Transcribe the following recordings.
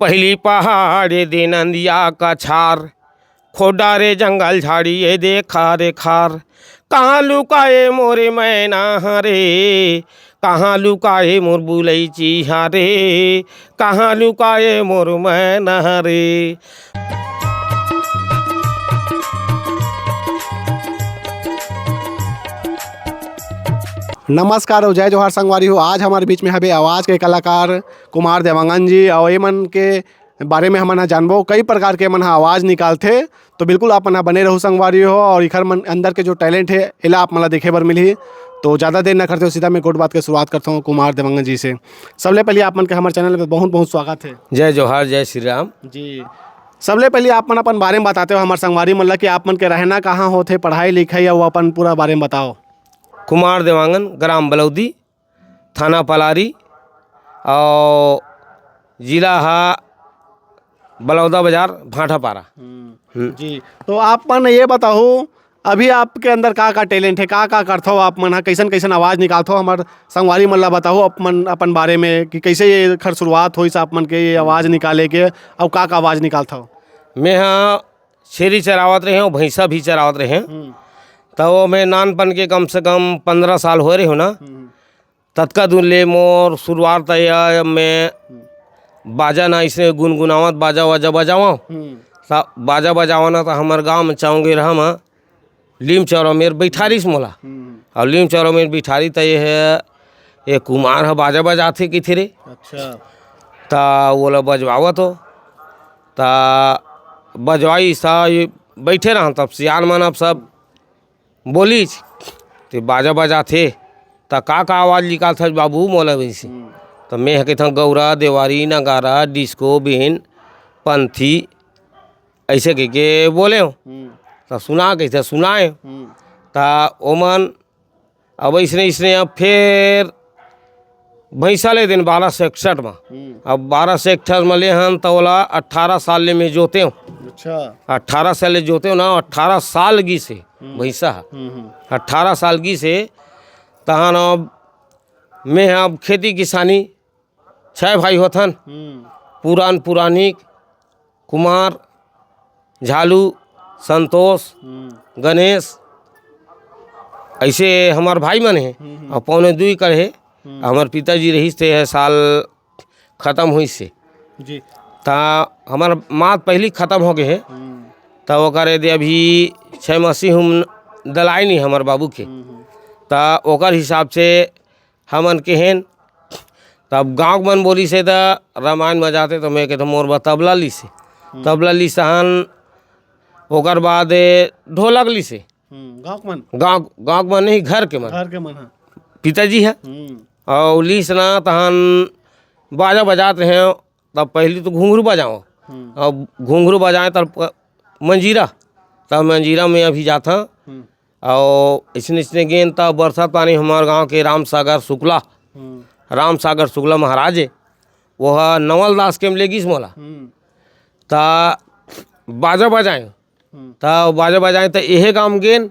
पहली पहाड़ दे नंदिया का छार, खोडा रे जंगल झाड़ी ये देखा रे खार। कहाँ लुकाए मोरे मैना हरे, कहाँ लुकाए मोर बुलैची हरे, कहाँ लुकाए मोर मैना हरे। नमस्कार और जय जोहार संगवारी हो। आज हमारे बीच में हवे आवाज़ के कलाकार कुमार देवांगन जी और ये मन के बारे में हमन जानबो कई प्रकार के मन आवाज़ निकालते। तो बिल्कुल आप मन बने रहो संगवारी हो और इखर मन अंदर के जो टैलेंट है एला आप मन देखे बर मिली। तो ज़्यादा देर न करते हो सीधा मैं गुड बात की शुरुआत करता हूँ कुमार देवांगन जी से। सबले पहले आप मन के हमारे चैनल पर बहुत बहुत स्वागत है। जय जोहार जय श्री राम जी। सबले पहले आप मन अपन बारे में बताते हो हमारे संगवारी मन ला कि आप मन के रहना कहाँ होते, पढ़ाई लिखाई और अपन पूरा बारे में बताओ। कुमार देवांगन, ग्राम बलौदी, थाना पलारी और जिला हा बलौदा बाजार भाटापारा। जी। तो आप मन ये बताओ अभी आपके अंदर का टैलेंट है, का करते हो आप मन, कैसन कैसन आवाज़ निकालते हो हमारे संगवारी मन ला बताओ अपन बारे में कि कैसे ये खर शुरुआत हुई आप मन के ये आवाज़ निकाले के और का आवाज़ निकालते हो। मैं हाँ छेरी चरावत रहे हूँ, भैंसा भी चरावत रहे हैं। तो मैं नानपन के कम से कम 15 साल हो रहे हो ना, तत्का दूर ले मोर शुरुआत तय मैं बाजा ना इसे गुनगुनावत बाजा वाजा बजावा। बाजा बजावा ना तो हमारे गाँव में चाहूँगे रहा लीम चौरा मेर बैठारीस मोला और लीम चौरा मेर बैठारी तो ये है ये कुमार है बाजा बजाते कि थे रे। अच्छा। ता वो बजवावा तो ता बजवाई सा ये बैठे रहा तब सियान मन अब सब बोलीच तो बाजा बजाते ता का आवाज़ निकाल था बाबू मोला वैसे। तो मैं कहता गौरा देवारी नगारा डिस्को बिन पंथी ऐसे कह के बोले हो। तो सुना कैसे सुनाए ता ओमन अब इसने अब फिर भैंसा ले दिन 1261 में अब 1261 में ले हन तो बोला 18 साल ले मैं जोते हूँ। अच्छा। 18 साल ले जोते हो ना, 18 साल की से भैंसा 18 साल की से तहन अब मैं अब खेती किसानी 6 भाई होथन, पुरानिक कुमार झालू संतोष गणेश ऐसे हमार भाई मन है और पौने 2 कर है। हमार पिताजी रहीस थे साल ख़त्म हुई से जी। ता हमार मात पहली ख़त्म हो गए है तब वो करे दे अभी 6 मसी हम दलाई नहीं हमार बाबू के। ता ओकर हिसाब से हमन के हैं तब गाँव मन बोली से तो रामायण में जाते तो मैं कहता मोर तबला ली से तबला ली सहन ओकर बाद ढोलक ली से गाँव मन नहीं घर के मन पिताजी है और लीस ना तहन बाजा बजाते हैं। तब पहले तो घुंघरू बजाओ और घुंघरू बजाएं तब मंजीरा, तब मंजीरा में अभी जाता और इसने गेंद तब बरसात पानी हमारे गांव के राम सागर शुक्ला महाराज है वह नवल दास के लेगिस मोला ता बाजा बजाएं तब बाजा बजाएं तो यह गाँव गेंद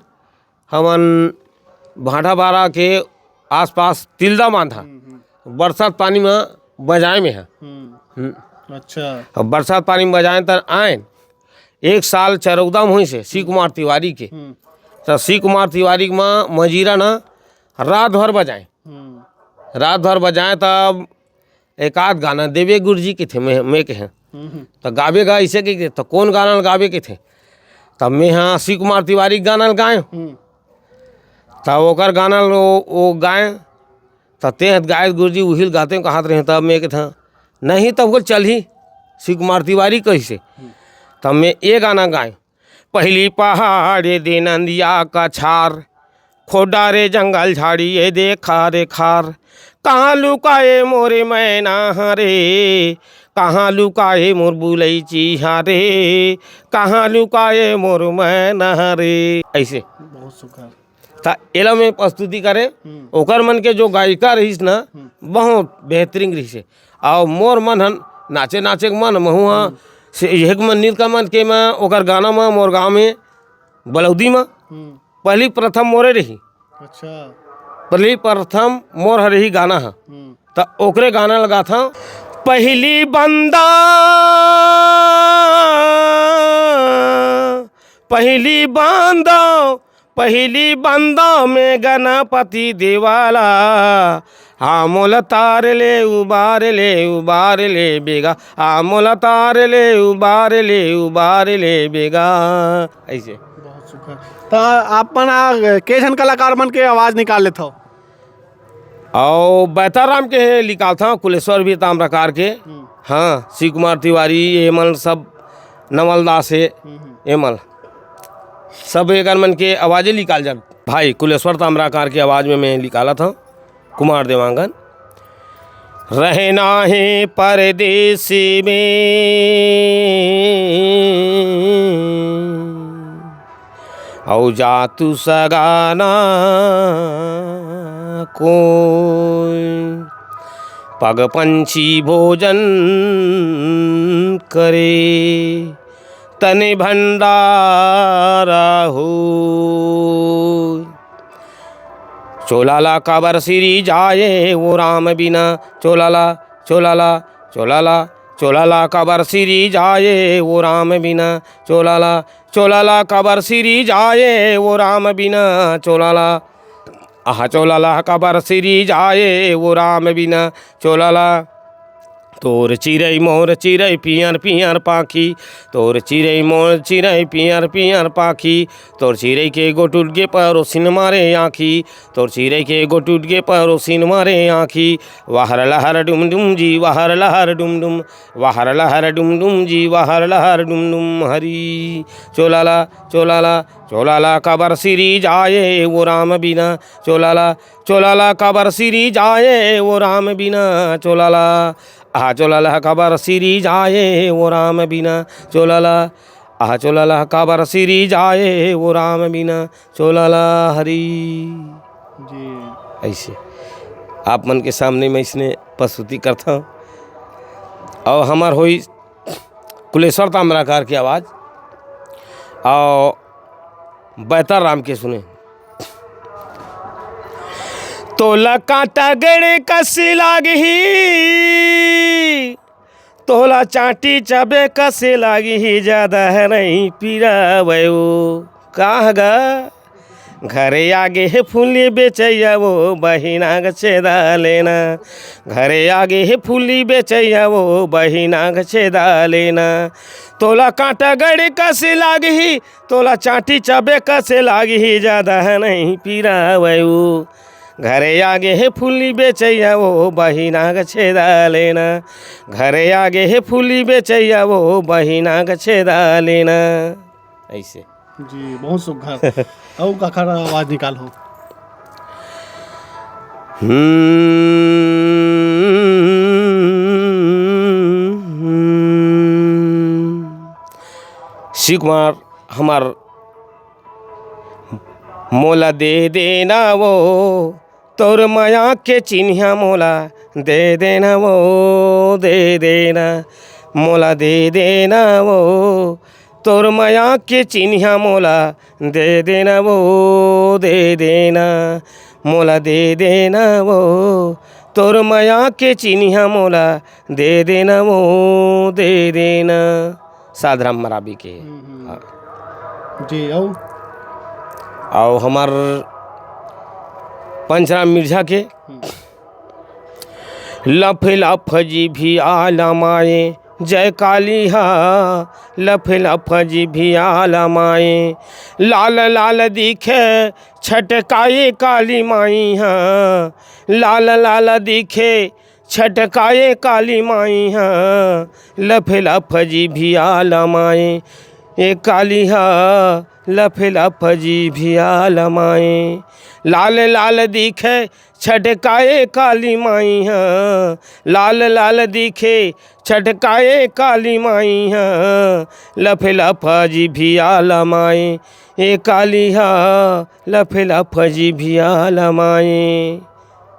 हमन भाटापारा के आसपास तिल्दा बांधा बरसात पानी में बजाए में है। अच्छा। अब बरसात पानी में बजाएं तो आए 1 साल चरौदा में हुई से सी कुमार तिवारी के। तो सी कुमार तिवारी में मंजीरा ना रात भर बजाएं तब एक आध गाना देवे गुरु जी के थे मैं के हैं तो गावे गा इसे के तो कौन गाना गावे के थे तब मैं हाँ सी कुमार तिवारी गाना गाए तब ओकर गाना वो गाए तब ते गाय गुरु जी उहिल गाते कहात रहे तब मैं के था नहीं तब वो चल ही सी कुमार तिवारी कैसे तब मैं ये गाना गाए पहली पहाड़ दे नंदिया का छार, खोडा रे जंगल झाड़ी ये देखा रे खार। कहाँ लुकाए मोरे मैना हरे, कहाँ लुकाए मोर बुलैची हरे, कहाँ लुकाए मोर मैना हरे। ऐसे बहुत सुखर था एला में प्रस्तुति करे ओकर मन के जो गायिका रहीस ना बहुत बेहतरीन रही से और मोर मन हन नाचे नाचे के मन महुआ से एक मन नीलकमल के में ओकर गाना में मोर गाँव में बलौदी में पहली प्रथम मोरे रही। अच्छा। पहली प्रथम मोर रही गाना है तो ओकरे गाना लगा था पहली बंदा पहली बंदा में गणपति देवाला, आमोल तार ले उबार ले बेगा, आमोल तार ले उबार ले बेगा। ऐसे बहुत सुखर। तो आप मन के झन कलाकार मन के आवाज निकाल लेते हो? और बैताराम के निकाल था, कुलेश्वर भी ताम्रकार के, हाँ, शिव कुमार तिवारी, एमल सब, नवल दास है, एमल सब एक मन के आवाज़ें निकाल जा। भाई कुलेश्वर ताम्रकार की आवाज़ में मैं निकाला था कुमार देवांगन। रहना है परदेसी में औ जा तू सगाना कोई, पग पंछी भोजन करे तने भंडारा हो। चोलाला काबर सिरी जाए वो राम बिना, चोलाला चोलाला चोलाला चोलाला काबर सिरी जाए वो राम बिना, चोलाला चोलाला काबर सिरी जाए वो राम बिना, चोलाला आहा चोलाला काबर सिरी जाए वो राम बिना, चोलाला। तोर चिड़ै मोर चिड़ै पियर पियर पाखी, तोर चिड़ै मोर चिड़ै पियर पियर पाखी, तोर चिड़ै के गोटुट गे परोसिन मारे आँखी, तोर चिड़ै के गोटुट गे परोसिन मारे आँखी। वाहर लहर डुम डुम जी वाहर लहर डुम डुम, वाहर लहर डुम डुम जी वाहर लहर डुम डुम हरी। चोलाला चोलाला चोलाला काबर सिरी जाए वो राम बिना, चोलाला चोलाला काबर सिरी जाए वो राम बिना, चोलाला आहा चोलाला काबर सिरी जाए वो राम बिना, चोलाला आहा चोलाला काबर सिरी जाए वो राम बिना, चोलाला हरी जी। ऐसे आप मन के सामने मैं इसने प्रस्तुति करता हूँ। और हमार होई कुलेश्वर ताम्रकार की आवाज़ और बैताराम के सुने। तोला कांटा गड़े कसी लागही, तोला चाटी चबे कसे लागी, ज्यादा है नहीं पीरा वयो कहाँ गा। घरे आगे है फूली बेचैया वो बहिना गछेदा लेना, घरे आगे है फूली बेचैया वो बहिना गछेदा लेना। तोला कांटा गड़े कसे लागी, तोला चाटी चबे कसे लागी, ज्यादा है नहीं पीरा वयो। घरे आगे है फूली बेचैया वो बहिना गछेदा लेना, घरे आगे है फूली बेचैया वो बहिना गछेदा लेना। ऐसे जी बहुत सुघर। और कखर आवाज निकालो। शिव कुमार हमार मोला दे देना वो तोर माया के चिन्हा, मोला दे देना वो दे देना, मोला दे देना वो तोर माया के चिन्हा, मोला दे देना वो दे देना, मोला दे देना वो तोर माया के चिन्हा, मोला दे देना वो दे देना। साधराम मराबी के। हाँ जी। और हमार पंचराम मिर्जा के लफ लफ जी भी आला माए जय काली हा, लफ लफ जी भी आला माए, लाल लाल दिखे छटकाए काली माई हाँ, लाल लाल दिखे छटकाए काली माई हाँ, लफ लफ जी भी आला माए ए काली हा, लफ लफ जी भी आला माए, लाल लाल दिखे छटकाए काली माई हाँ, लाल लाल दिखे छटकाए काली माई हाँ, लफ लफ जी भी आला माए ए काली हा, लफ लफ जी भी आला माए।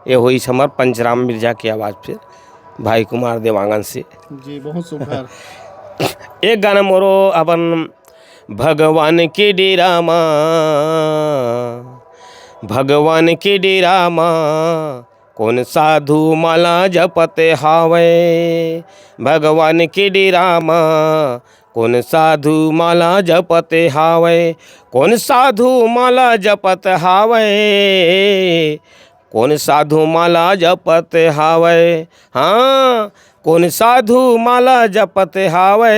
ये हुई हमार पंचराम मिर्जा की आवाज़ पे भाई कुमार देवांगन से। जी बहुत सुघर। एक गाना मोरो अपन भगवान के डेरा माँ, भगवान के डेरा माँ कौन साधु माला जपते हावे भगवान के डेरा माँ। कौन साधु माला जपते हावे, कौन साधु माला जपत हावे, कौन साधु माला जपत हावे। हाँ, कौन साधु माला जपत हावे,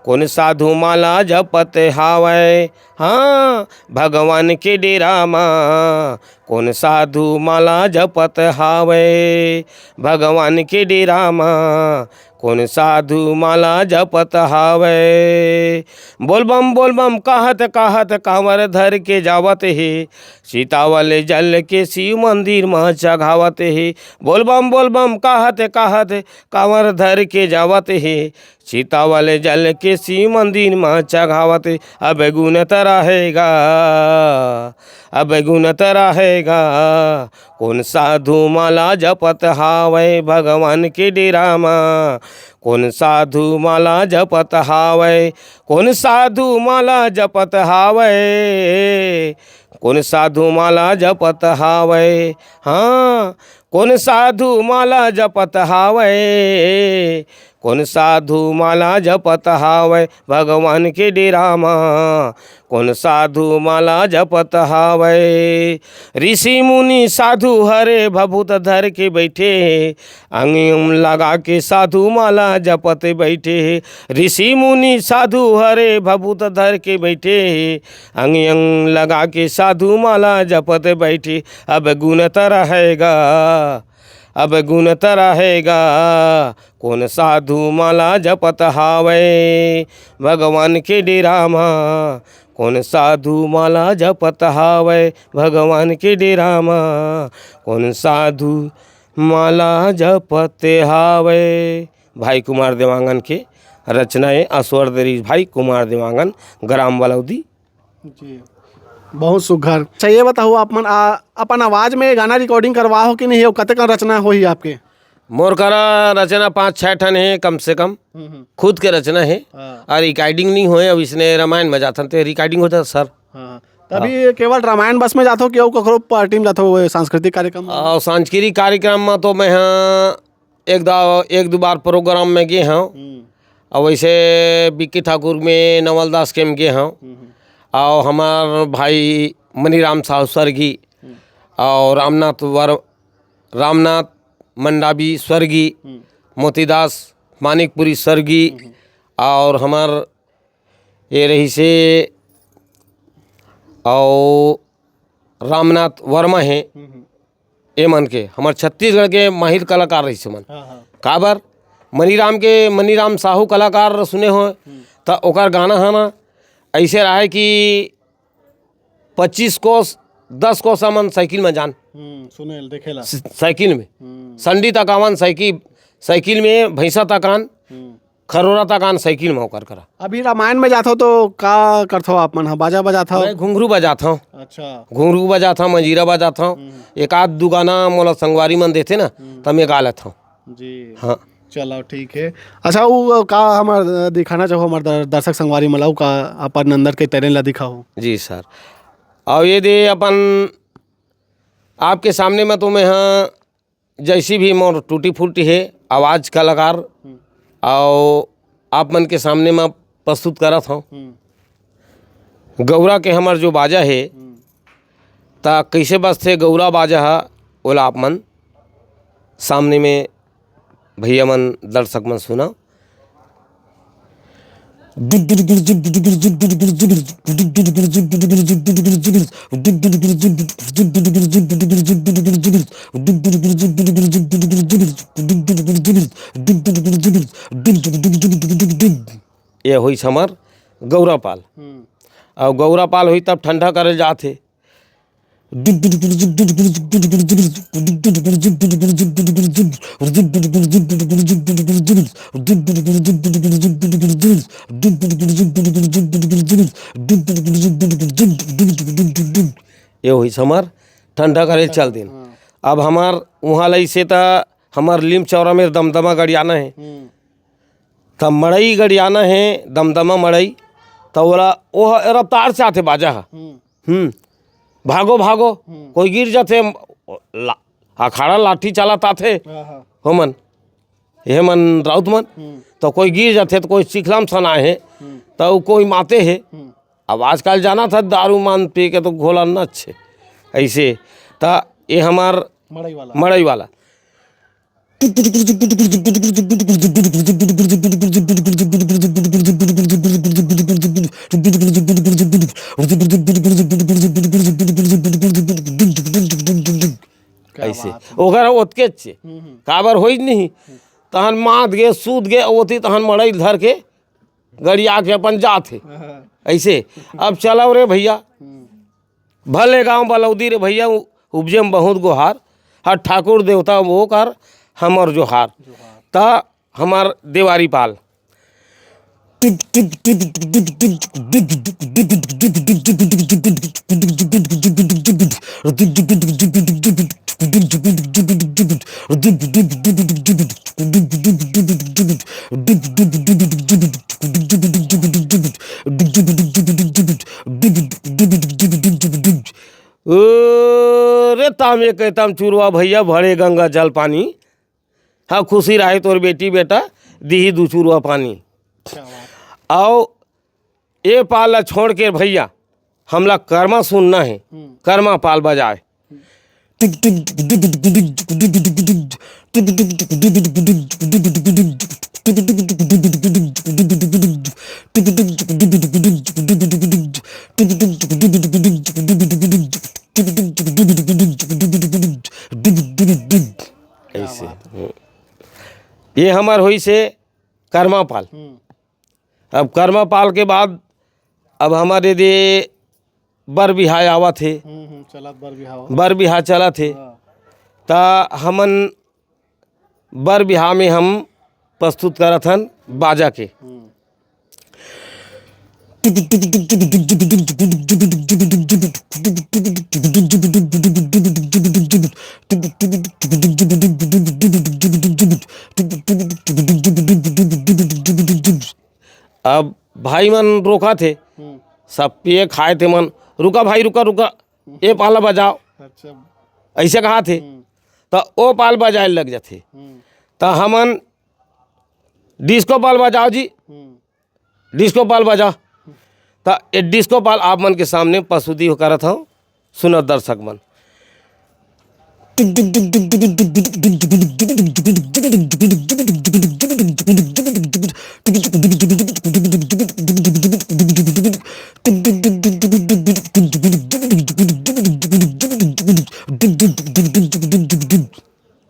कौन साधु माला जपत हावे। हाँ, भगवान के डेरा माँ कौन साधु माला जपत हावे, भगवान के डेरा माँ कौन साधु माला जपत हावे। बोल बम कहत कहत कांवर धर के जावत है, सीतावल जल के शिव मंदिर में चढ़ावत है। बोल बम कहत कहत कांवर धर के जावत है, सीतावल जल के शिव मंदिर में चढ़ावत। अब गुण रहेगा, अब गुण रहेगा, कौन साधु माला जपत हावे भगवान के डेरा माँ। कौन साधु माला जपत हावे, कौन साधु माला जपत हावे, कौन साधु माला जपत हावे। हाँ, कौन साधु माला जपत हावे, कौन साधु माला जपत हावे भगवान के डेरा माँ। कौन साधु माला जपत हावे। ऋषि मुनि साधु हरे भभूत धर के बैठे, अंग लगा के साधु माला जपत बैठे। ऋषि मुनि साधु हरे भभूत धर के बैठे, अंग लगा के साधु माला जपत बैठे। अब गुण रहेगा, अब गुण रहेगा, कौन साधु माला जपत हावे भगवान के डेरा माँ। कौन साधु माला जपत हावे भगवान के डेरा माँ। कौन साधु माला जपते हावे। भाई कुमार देवांगन के रचनाएं अस्वर्दरी भाई कुमार देवांगन, ग्राम बलौदी जी। बहुत सुघर। अच्छा ये बताओ, आप मन अपन आवाज़ में गाना रिकॉर्डिंग करवा हो कि नहीं हो? कतक रचना हो ही आपके? मोर करा रचना 5-6 ठन है कम से कम, खुद के रचना है। और रिकॉर्डिंग नहीं होए, अब इसने रामायण में जाथन तो रिकॉर्डिंग होता सर। हाँ, तभी केवल रामायण बस में जाते हो कि और ककरो पार्टी में जाते हो सांस्कृतिक कार्यक्रम? और सांस्कृतिक कार्यक्रम में तो मैं हाँ एक दो बार प्रोग्राम में गए हूँ। और वैसे बिक्की ठाकुर में नवलदास के में गए हूँ। और हमार भाई मनीराम साहु स्वर्गी और रामनाथ मंडावी स्वर्गी, मोतीदास मानिकपुरी स्वर्गी, और हमार ये रही से और रामनाथ वर्मा हैं, ये मन के हमार छत्तीसगढ़ के माहिर कलाकार रही से मन। काबर मनीराम साहू कलाकार सुने हो तो ओकर गाना है ना ऐसे रहा कि 25 कोस 10 कोस मन साइकिल में जान सुने देखेला साइकिल में संडी तकावन साइकिल में भैंसा तकान खरोरा तकान साइकिल में होकर करा। अभी रामायण में जाता हो तो का करते हो आप मन? बाजा बजाता हो? मैं घुंघरू बजाता हूँ। अच्छा, घुंघरू बजाता हूँ, मंजीरा बजाता हूँ। एक आध दो गाना मोला संगवारी मन देते ना तब मैं गा लेता हूँ जी। हाँ, चलो ठीक है। अच्छा, वो का हमार दिखाना चाहो हमारे दर्शक संगवारी मलाऊ का अपन अंदर के टैलेंट ला दिखाओ? जी सर। और ये दे अपन आपके सामने में तो मैं हाँ जैसी भी मोर टूटी फूटी है आवाज़ कलाकार और आप मन के सामने में प्रस्तुत करत हूँ। गौरा के हमार जो बाजा है ता कैसे बजते गौरा बाजा है ओला आप मन सामने में भैया मन दर्शक मन सुना। ये हुई हमार गौरापाल। और गौरापाल हुई तब ठंडा करे जाते। ये हुई हमार ठंडा करे चल दिन। अब हमार वहाँ लई से ता हमार लीम चौरा में दमदमा गड़ियाना है, तब मड़ई गड़ियाना है, दमदमा मड़ई तो बोला वो रफ्तार से आते बाजा है। भागो भागो कोई गिर जाते अखाड़ा लाठी चलाता थे हमन हेमन राउत मन। तो कोई गिर जाते तो कोई चिखलाम सनाए है तो कोई माते है। अब आजकल जाना था दारू मान पी के तो घोला नच है ऐसे। तो ये हमार मड़ई वाला ऐसे ओकर ओतके छे काबर होई नहीं तहन मात गे सूद गे ओती तहन मड़ई धर के गड़िया के अपन जाते ऐसे। अब चलो रे भैया भले गांव बलौदी रे भैया उपजे में बहुत गुहार हर ठाकुर देवता वो कर हमर जोहार। ता हमार देवारी पाल रे तामे कहताम चुरवा भैया भरे गंगा जल पानी। हाँ खुशी रहे तोर बेटी बेटा दी दू चुरवा पानी। आओ ये पाल छोड़ के भैया हमला कर्मा सुनना है कर्मा पाल बजाए। ऐसे ये हमार हुई से कर्मा पाल। अब कर्मा पाल के बाद अब हमारे दे बर बिहाय आवा थे बर बिहा चला थे। ता हमन बर बिहा में हम प्रस्तुत करत हन बाजा के। अब भाई मन रोका थे सब पिए खाए थे मन रुका भाई रुका रुका ये पाला बजाओ ऐसे कहा थे। तो ओ पाल बजाए लग जाते तो हमन डिस्को पाल बजाओ जी डिस्को पाल बजाओ। तो ये डिस्को पाल आप मन के सामने प्रस्तुति करत हूँ सुनो दर्शक मन।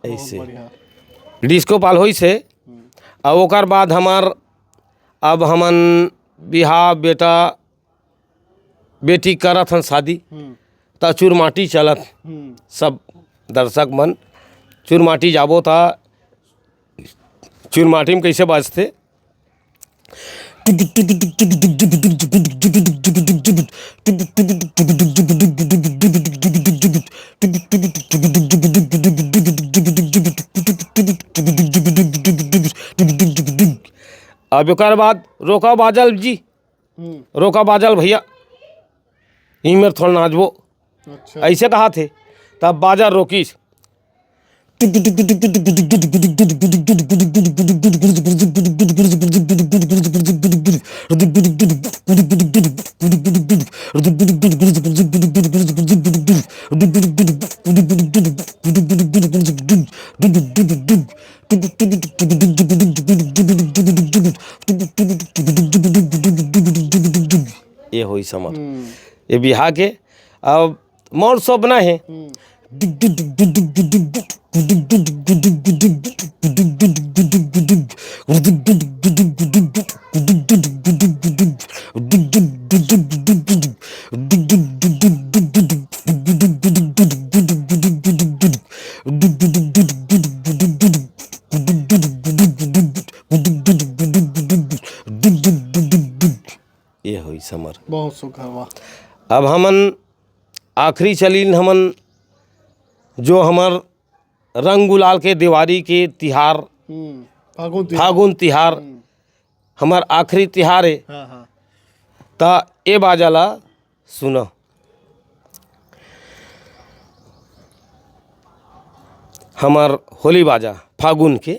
ऐसे डिस्को पाल होई से अब ओकर बाद हमार अब हमन बिहाव बेटा बेटी करत हन शादी। ता चुरमाटी चलत सब दर्शक मन चुरमाटी जाबो ता चुरमाटी में कैसे बाजते अब एक बाद रोका बाजल जी रोका बाजल भैया ही मेरे थोड़ा नाचबो ऐसे कहा थे तब बाजा रोकीस। ये हुई समझ ये बिहार के अब मोर सपना है। ये हुई समर बहुत सुख है वाह। अब हमन आखिरी चलीन हमन जो हमर रंग गुलाल के दिवाली के तिहार फागुन तिहार हमार आखिरी तिहार है। ता ए बाजाला सुनो। हमार होली बाजा फागुन के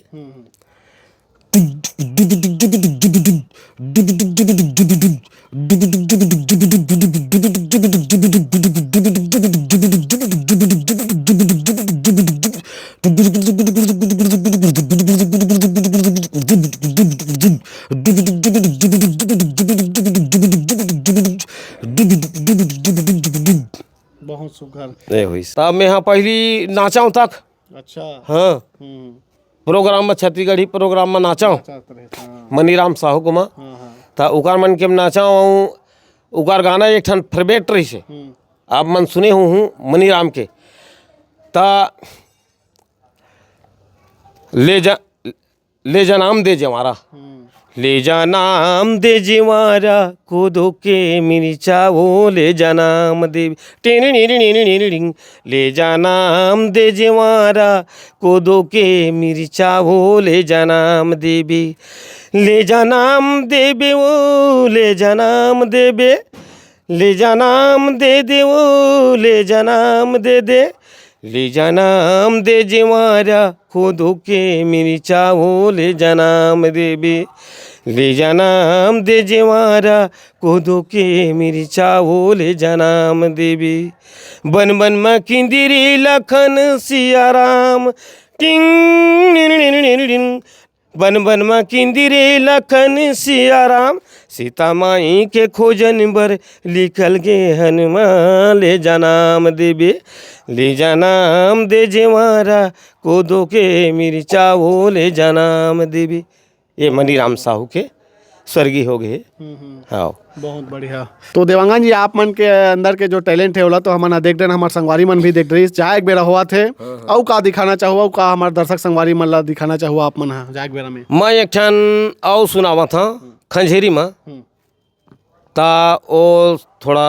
बहुत सुघर। ये हुई तब मैं यहाँ पहली नाचाऊँ तक अच्छा। हाँ प्रोग्राम में छत्तीसगढ़ी प्रोग्राम में नाचाऊँ हाँ मनीराम साहू को माँ हाँ तो उकार मन के नाचाऊँ उकार गाना एक ठन फेवरेट रही से आप मन सुने हूँ मनीराम के ता ले जा नाम दे जवारा ले जा नाम दे जिवारा कोदो के मिर्चा वो ले जा नाम दे टिंग ले जा नाम दे जिवारा कोदो के मिर्चा वो ले जा नाम देबे ले जा नाम देबे वो ले जा नाम देबे ले जा नाम दे दे वो ले जा नाम दे दे ले जा नाम दे जिवारा कोदो के मिर्चा वो ले जा नाम देबे ले जा नाम दे जिवारा कोदो के मिर्चा वो ले जा नाम देबे बन बन में किंदिरी लखन सिया राम टिंग बन बन में किंदिरी लखन सिया राम सीता माई के खोजन बर लिखल गे हनुमान ले जा नाम देबे ले जा नाम दे जिवारा कोदो के मिर्चा वो ले जा नाम देबे। ये मनीराम साहू के स्वर्गीय हो गए। हाँ बहुत बढ़िया। तो देवांगन जी आप मन के अंदर के जो टैलेंट है ओला तो हमन देख देना हमारे संगवारी मन भी देख रही चाहे एक बेरा हुआ थे औ का दिखाना चाहो औ का हमारे दर्शक संगवारी मन ला दिखाना चाहो आप मन जाए एक बेरा में मैं एक ठन औ सुनावा था खंजेरी में ता ओ थोड़ा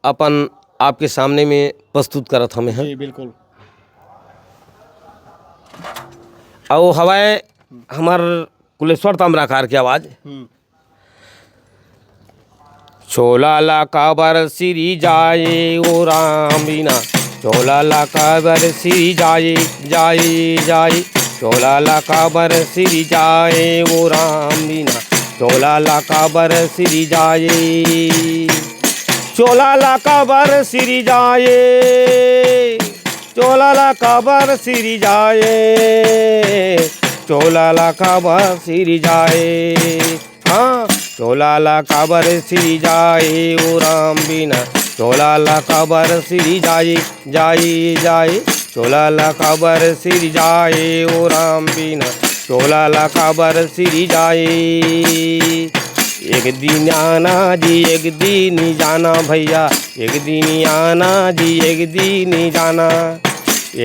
अपन आपके सामने में प्रस्तुत करत हमें हैं। जी बिल्कुल। और हवाए हमार कुलेश्वर ताम्राकार की आवाज़ छोला ला काबर सिरी जाए ओ राम बिना छोला ला काबर सिरी जाए जाए जाए छोला ला काबर सिरी जाए ओ राम बिना छोला ला काबर सिरी जाए चोला ला काबर सिरी जाए चोला ला काबर सिरी जाए चोला ला काबर सिरी जाए हाँ चोला ला काबर सिरी जाए ओ राम बिना चोला ला काबर सिरी जाए जाए जाए चोला ला काबर सिरी जाए ओ राम बिना चोला ला काबर सिरी जाए एक दिन आना जी एक दिन जाना भैया एक दिन आना जी एक दिन जाना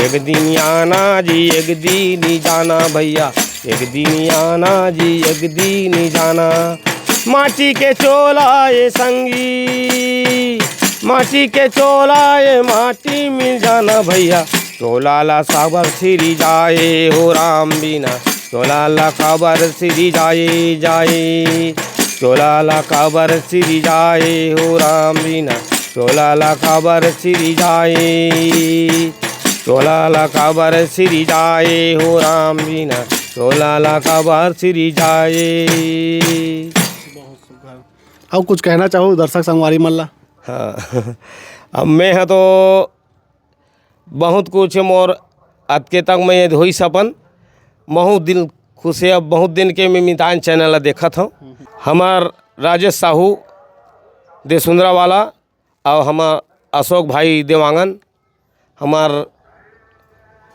एक दिन आना जी एक दिन जाना भैया एक दिन आना जी एक दिन जाना माटी के चोला ये संगी माटी के चोला ये माटी मिल जाना भैया चोला ला साबर सिरी जाए हो राम बिना चोला ला काबर सिरी जाए जाए चोला ला काबर सिरी जाए हो राम बिना चोला ला काबर सिरी जाए चोला ला काबर सिरी जाए हो राम बिना चोला ला काबर सिरी जाए। और कुछ कहना चाहो दर्शक संगवारी मन ला? हाँ अब मैं है तो बहुत कुछ मोर आज के तक मैं धोई सपन बहुत दिल खुश है। अब बहुत दिन के मैं मितान चैनल देखा था हमार राजेश साहू देसुंदरा वाला और हमार अशोक भाई देवांगन हमार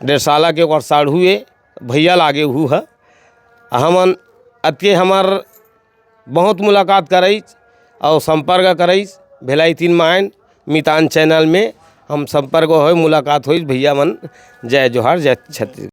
डेढ़साला के और साढ़ हुए भैया लागे हु है हमन अतके हमार बहुत मुलाकात करई और संपर्क करई भेलाई 3 मायन मितान चैनल में हम संपर्क हो मुलाकात हुई भैया मन जय जोहार जय छत्तीसगढ़।